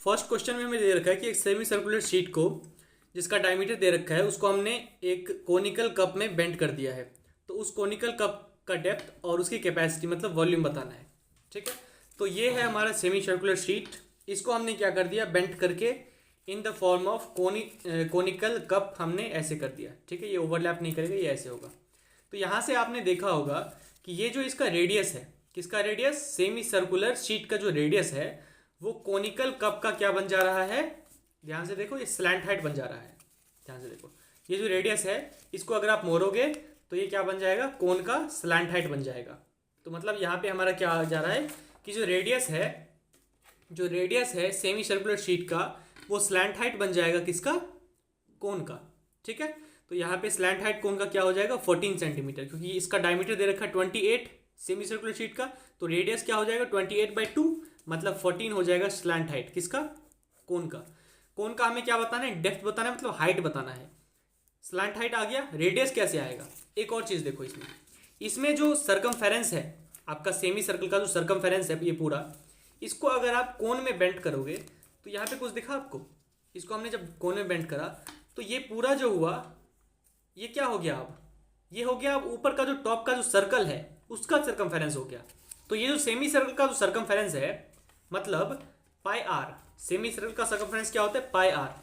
First question में हमें दे रखा है कि एक सेमी सर्कुलर शीट को जिसका डायमीटर दे रखा है उसको हमने एक कोनिकल कप में बेंड कर दिया है। तो उस कोनिकल कप का डेप्थ और उसकी कैपेसिटी मतलब वॉल्यूम बताना है। ठीक है, तो ये है हमारा सेमी सर्कुलर शीट। इसको हमने क्या कर दिया, बेंड करके in the form of conical cup हमने ऐसे कर दिया। ठीक है, ये ओवरलैप नहीं करेगा, ये ऐसे होगा। तो यहाँ से आपने देखा होगा कि ये जो इसका रेडियस है, किसका रेडियस, सेमी सर्कुलर शीट का जो रेडियस है वो कोनिकल कप का क्या बन जा रहा है, ध्यान से देखो, ये स्लैंट हाइट बन जा रहा है। ध्यान से देखो, ये जो रेडियस है इसको अगर आप मोड़ोगे तो ये क्या बन जाएगा, कोन का स्लैंट हाइट बन जाएगा। तो मतलब यहाँ पे हमारा क्या आ जा रहा है कि जो रेडियस है सेमी सर्कुलर शीट का वो स्लैंट हाइट बन जाएगा किसका, कोन का। ठीक है, तो यहाँ पे स्लैंट हाइट कोन का क्या हो जाएगा, 14 सेंटीमीटर, क्योंकि इसका डायमीटर दे रखा है 28 सेमी सर्कुलर शीट का। तो रेडियस क्या हो जाएगा 28/2, मतलब 14 हो जाएगा स्लैंट हाइट किसका, कोन का। कोन का हमें क्या बताना है, डेप्थ बताना है, मतलब हाइट बताना है। स्लैंट हाइट आ गया, रेडियस कैसे आएगा। एक और चीज देखो, इसमें जो सरकमफेरेंस है आपका सेमी सर्कल का, जो सरकमफेरेंस है ये पूरा, इसको अगर आप कोन में बेंड करोगे तो यहाँ पे कुछ दिखा आपको, इसको हमने जब कोन में बेंड करा तो ये पूरा जो हुआ ये क्या हो गया, अब ये हो गया, अब ऊपर का जो टॉप का जो सर्कल है उसका सरकमफेरेंस हो गया। तो ये जो सेमी सर्कल का जो सरकमफेरेंस है मतलब पाई आर, सेमी सर्कल का सरकमफेरेंस क्या होता है, पाई आर।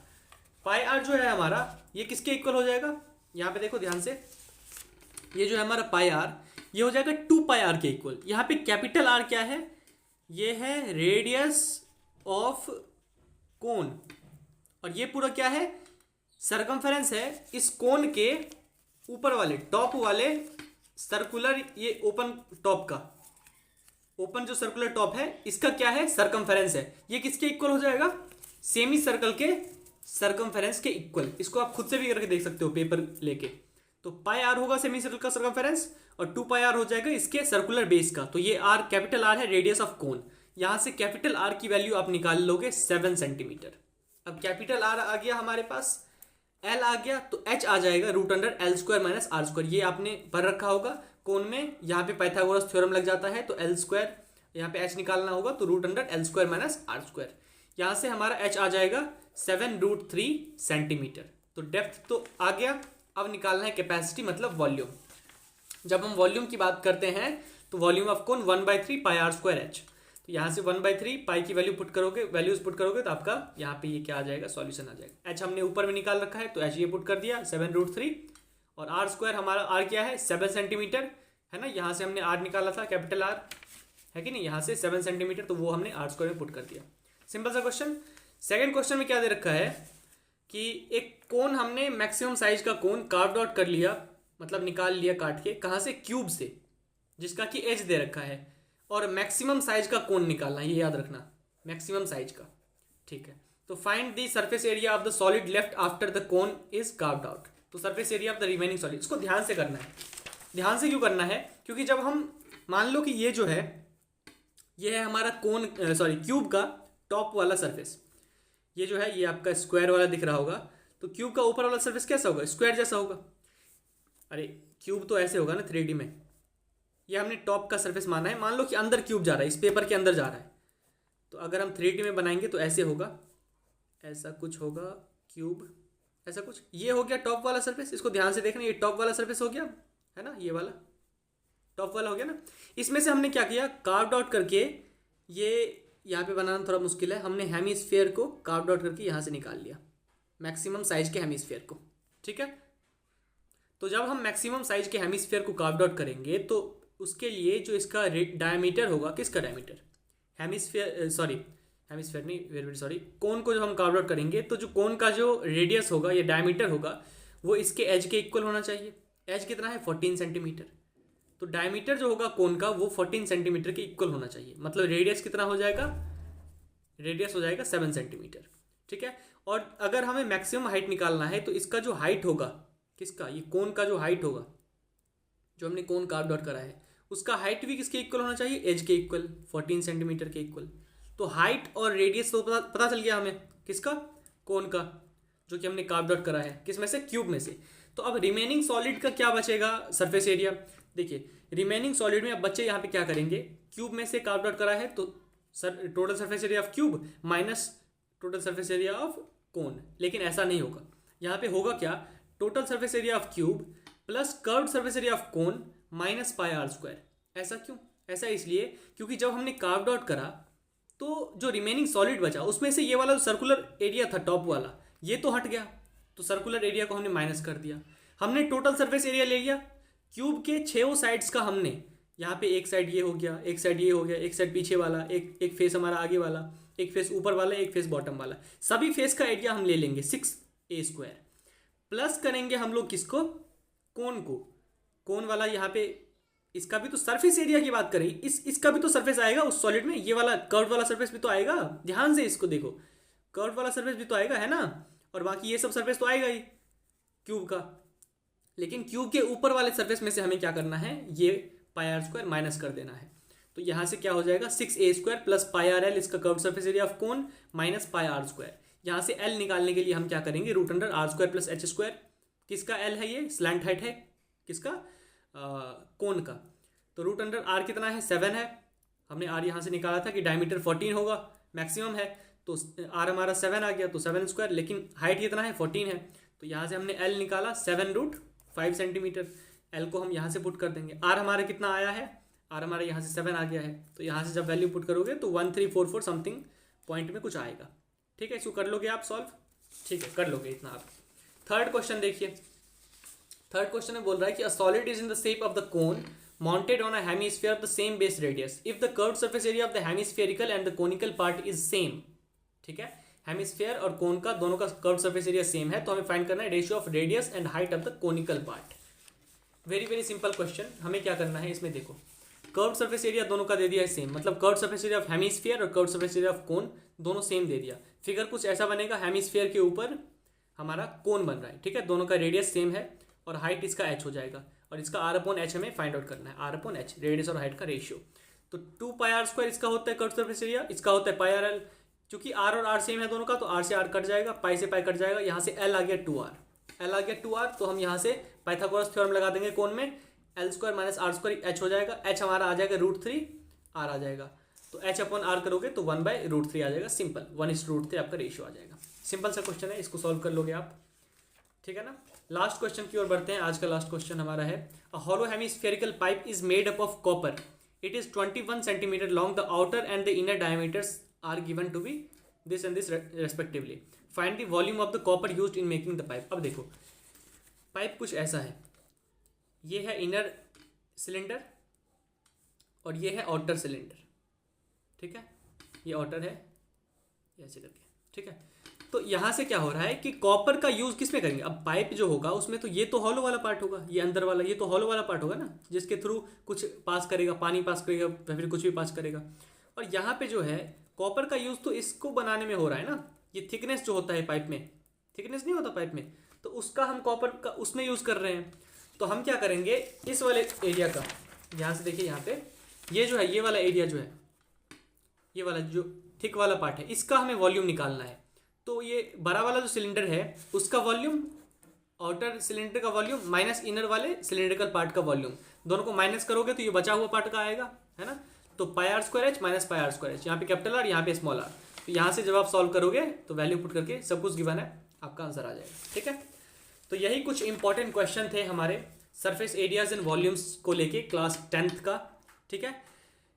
पाई आर जो है हमारा ये किसके इक्वल हो जाएगा, यहाँ पे देखो ध्यान से, ये जो है हमारा पाई आर ये हो जाएगा 2 पाई आर के इक्वल। यहाँ पे कैपिटल आर क्या है, ये है रेडियस ऑफ कोन, और ये पूरा क्या है, सरकमफेरेंस है इस कोन के ऊपर वाले टॉप वाले सर्कुलर, ये ओपन टॉप का, ओपन जो सर्कुलर टॉप है इसका क्या है, सरकमफेरेंस है। ये किसके इक्वल हो जाएगा, सेमी सर्कल के सरकमफेरेंस के इक्वल। इसको आप खुद से भी करके देख सकते हो पेपर लेके। तो पाई आर होगा सेमी सर्कल का सरकमफेरेंस और 2 पाई आर हो जाएगा इसके सर्कुलर बेस का। तो ये आर, कैपिटल आर है रेडियस ऑफ कोन। यहां से कैपिटल आर की वैल्यू आप निकाल लोगे 7 सेंटीमीटर। अब कैपिटल आर आ गया हमारे पास, एल आ गया, तो एच आ जाएगा √L² - R²। ये आपने पढ़ रखा होगा कोन में, यहाँ पे पाइथागोरस थ्योरम लग जाता है तो L², यहाँ पे एच निकालना होगा तो √L² - R²। यहाँ से हमारा एच आ जाएगा 7√3 सेंटीमीटर। तो डेप्थ तो आ गया, अब निकालना है कैपेसिटी मतलब वॉल्यूम। जब हम वॉल्यूम की बात करते हैं तो volume of cone 1/3 pi R² H। तो यहाँ से 1/3 पाई की वैल्यूज पुट करोगे तो आपका यहाँ पे ये क्या आ जाएगा, सॉल्यूशन आ जाएगा। एच हमने ऊपर में निकाल रखा है तो एच ये पुट कर दिया 7√3, और R² हमारा आर क्या है 7 सेंटीमीटर है ना। यहाँ से हमने आर निकाला था, कैपिटल आर है कि नहीं, यहाँ से 7 सेंटीमीटर, तो वो हमने R² में पुट कर दिया। सिंपल सा क्वेश्चन। सेकेंड क्वेश्चन में क्या दे रखा है कि एक कोन हमने मैक्सिमम साइज का कोन कार्व आउट कर लिया, मतलब निकाल लिया काट के, कहाँ से, क्यूब से, जिसका कि एज दे रखा है, और मैक्सिमम साइज का कोन निकालना है, ये याद रखना, मैक्सिमम साइज का। ठीक है, तो find the surface area of the solid left after the cone is carved out. तो surface area of the remaining solid, इसको ध्यान से करना है। ध्यान से क्यों करना है, क्योंकि जब हम मान लो कि ये जो है ये है हमारा कोन, क्यूब का टॉप वाला सरफेस, ये जो है ये आपका स्क्वायर वाला दिख रहा होगा, तो क्यूब का ऊपर वाला सरफेस कैसा होगा, स्क्वायर जैसा होगा। अरे क्यूब तो ऐसे होगा ना 3D में, ये हमने टॉप का सरफेस माना है। मान लो कि अंदर क्यूब जा रहा है, इस पेपर के अंदर जा रहा है, तो अगर हम 3D में बनाएंगे तो ऐसे होगा, ऐसा कुछ होगा क्यूब, ऐसा कुछ। ये हो गया टॉप वाला सरफेस, इसको ध्यान से देखना, ये टॉप वाला सरफेस हो गया है ना, ये वाला टॉप वाला हो गया ना। इसमें से हमने क्या किया, कार्व्ड आउट करके, ये यहाँ पे बनाना थोड़ा मुश्किल है, हमने हेमिस्फीयर को कार्व्ड आउट करके यहाँ से निकाल लिया, मैक्सिमम साइज के हेमिस्फीयर को। ठीक है, तो जब हम मैक्सिमम साइज के हेमिस्फीयर को कार्व्ड आउट करेंगे तो उसके लिए जो इसका डायमीटर होगा, किसका डायमीटर, हेमिस्फीयर नहीं, कोन को जब हम कार्व्ड आउट करेंगे तो जो कोन का जो रेडियस होगा या डायमीटर होगा वो इसके एज के इक्वल होना चाहिए। एज कितना है 14 सेंटीमीटर, तो डायमीटर जो होगा कोन का वो 14 सेंटीमीटर के इक्वल होना चाहिए। मतलब रेडियस कितना हो जाएगा, रेडियस हो जाएगा 7 सेंटीमीटर। ठीक है, और अगर हमें मैक्सिमम हाइट निकालना है तो इसका जो हाइट होगा, किसका, ये कोन का जो हाइट होगा, जो हमने कोन कार्व्ड आउट करा है, उसका हाइट भी किसके इक्वल होना चाहिए, एज के इक्वल, 14 सेंटीमीटर के इक्वल। तो हाइट और रेडियस तो पता चल गया हमें, किसका, कोन का, जो कि हमने कार्व्ड आउट करा है, किस में से, क्यूब में से। तो अब रिमेनिंग सॉलिड का क्या बचेगा, सरफेस एरिया। देखिए रिमेनिंग सॉलिड में अब बच्चे यहाँ पे क्या करेंगे, क्यूब में से कार्व्ड आउट करा है तो total surface area of cube minus total surface area of cone, लेकिन ऐसा नहीं होगा। यहाँ पे होगा क्या, total surface area of cube plus curved surface area of cone minus pi r square. ऐसा क्यों? ऐसा इसलिए क्योंकि जब हमने कार्व्ड आउट करा तो जो रिमेनिंग सॉलिड बचा उसमें से ये वाला जो सर्कुलर एरिया था टॉप वाला, ये तो हट गया, तो सर्कुलर एरिया को हमने माइनस कर दिया। हमने टोटल सरफेस एरिया ले लिया क्यूब के 6 साइड्स का, हमने यहाँ पे एक साइड ये हो गया, एक साइड ये हो गया, एक साइड पीछे वाला, एक फेस हमारा आगे वाला, एक फेस ऊपर वाला, एक फेस बॉटम वाला, सभी फेस का एरिया हम ले लेंगे 6a²। प्लस करेंगे हम लोग किसको, कोन को। कोन वाला यहाँ पे इसका भी तो सरफेस एरिया की बात करें, इसका भी तो सरफेस आएगा उस सॉलिड में, ये वाला कर्व वाला सरफेस भी तो आएगा, ध्यान से इसको देखो, कर्व वाला सरफेस भी तो आएगा, है ना, और बाकी ये सब सरफेस तो आएगा ही क्यूब का। लेकिन क्यूब के ऊपर वाले सरफेस में से हमें क्या करना है, ये पाई आर स्क्वायर माइनस कर देना है। तो यहाँ से क्या हो जाएगा 6a² plus pi r l, इसका curve surface area of cone, minus pi r square. यहाँ से एल निकालने के लिए हम क्या करेंगे, root under r square plus h square. किसका एल है, ये स्लैंट हाइट है किसका, कोन का। तो रूट अंडर आर कितना है, 7 है। हमने आर यहाँ से निकाला था कि डायमीटर 14 होगा, मैक्सिमम है, तो आर हमारा 7 आ गया, तो 7², लेकिन हाइट कितना है 14 है। तो यहाँ से हमने एल निकाला 7√5 सेंटीमीटर, एल को हम यहाँ से पुट कर देंगे। आर हमारा कितना आया है, आर हमारे यहाँ से 7 आ गया है, तो यहाँ से जब वैल्यू पुट करोगे तो 1344 समथिंग पॉइंट में कुछ आएगा। ठीक है, इसको कर लोगे आप सॉल्व, ठीक है कर लोगे इतना आप। थर्ड क्वेश्चन देखिए, थर्ड क्वेश्चन में बोल रहा है कि a solid is in the shape of the cone mounted on a hemisphere of the same base radius if the curved surface area of the hemispherical and the conical part is same। ठीक है, hemisphere और कोन का दोनों का curve surface area same है, तो हमें find करना है ratio of radius and height of the conical part. Very very simple question. हमें क्या करना है इसमें, देखो कर्व सरफेस एरिया दोनों का दे दिया है सेम, मतलब curve surface area of hemisphere और curve surface area of cone दोनों सेम दे दिया। फिगर कुछ ऐसा बनेगा, हेमिस्फीयर के ऊपर हमारा कोन बन रहा है, ठीक है, दोनों का रेडियस सेम है और हाइट इसका h हो जाएगा, और इसका r/h हमें फाइंड आउट करना है, r/h रेडियस और हाइट का रेशियो। तो 2 पाई आर स्क्वायर इसका होता है कर्व सरफेस एरिया, इसका होता है पाई आर एल। क्योंकि r और r सेम है दोनों का, तो r से r कट जाएगा, पाई से पाई कट जाएगा, यहाँ से l आ गया 2r, l आ गया 2r, तो हम यहाँ से पाइथागोरस थ्योरम लगा देंगे कोन में, l² माइनस r² h हो जाएगा, h हमारा आ जाएगा √3, r आ जाएगा, तो h/r करोगे तो 1/√3 आ जाएगा, सिंपल 1:√3 आपका रेशियो आ जाएगा। सिंपल सा क्वेश्चन है, इसको सॉल्व कर लोगे आप, ठीक है ना। लास्ट क्वेश्चन की ओर बढ़ते हैं। आज का लास्ट क्वेश्चन हमारा है, a hollow hemispherical pipe is made up of copper, it is 21 centimetre long, the outer and the inner diameters are given to be this and this respectively, find the volume of the copper used in making the pipe. अब देखो pipe कुछ ऐसा है, ये है inner cylinder और ये है आउटर सिलेंडर, ठीक है, ये आउटर है ऐसे करके, ठीक है। तो यहाँ से क्या हो रहा है कि कॉपर का यूज किस में करेंगे, अब पाइप जो होगा उसमें तो ये तो हॉलो वाला पार्ट होगा, ये अंदर वाला, ये तो हॉलो वाला पार्ट होगा ना, जिसके थ्रू कुछ पास करेगा, पानी पास करेगा, फिर कुछ भी पास करेगा। और यहाँ पे जो है कॉपर का यूज तो इसको बनाने में हो रहा है ना, ये थिकनेस जो होता है पाइप में, थिकनेस नहीं होता पाइप में, तो उसका हम कॉपर का उसमें यूज कर रहे हैं। तो हम क्या करेंगे, इस वाले एरिया का, यहाँ से देखिए यहाँ पे ये जो है, ये वाला एरिया जो है, ये वाला जो थिक वाला पार्ट है, इसका हमें वॉल्यूम निकालना है। तो ये बड़ा वाला जो सिलेंडर है उसका वॉल्यूम, आउटर सिलेंडर का वॉल्यूम माइनस इनर वाले सिलेंड्रिकल पार्ट का वॉल्यूम, दोनों को माइनस करोगे तो ये बचा हुआ पार्ट का आएगा, है ना। तो पाई r² h minus pi r², यहाँ पे कैपिटल R, यहाँ पे स्मॉल r। तो यहाँ से जब आप सॉल्व करोगे तो वैल्यू पुट करके सब कुछ गिवन है, आपका आंसर आ जाएगा, ठीक है। तो यही कुछ इंपॉर्टेंट क्वेश्चन थे हमारे सरफेस एरियाज एंड वॉल्यूम्स को लेके क्लास 10th का, ठीक है।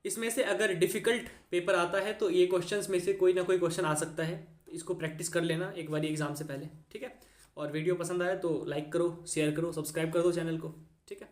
इसमें से अगर डिफिकल्ट पेपर आता है तो ये क्वेश्चंस में से कोई ना कोई क्वेश्चन आ सकता है, इसको प्रैक्टिस कर लेना एक बार एग्जाम से पहले, ठीक है। और वीडियो पसंद आया तो लाइक करो, शेयर करो, सब्सक्राइब कर दो चैनल को, ठीक है।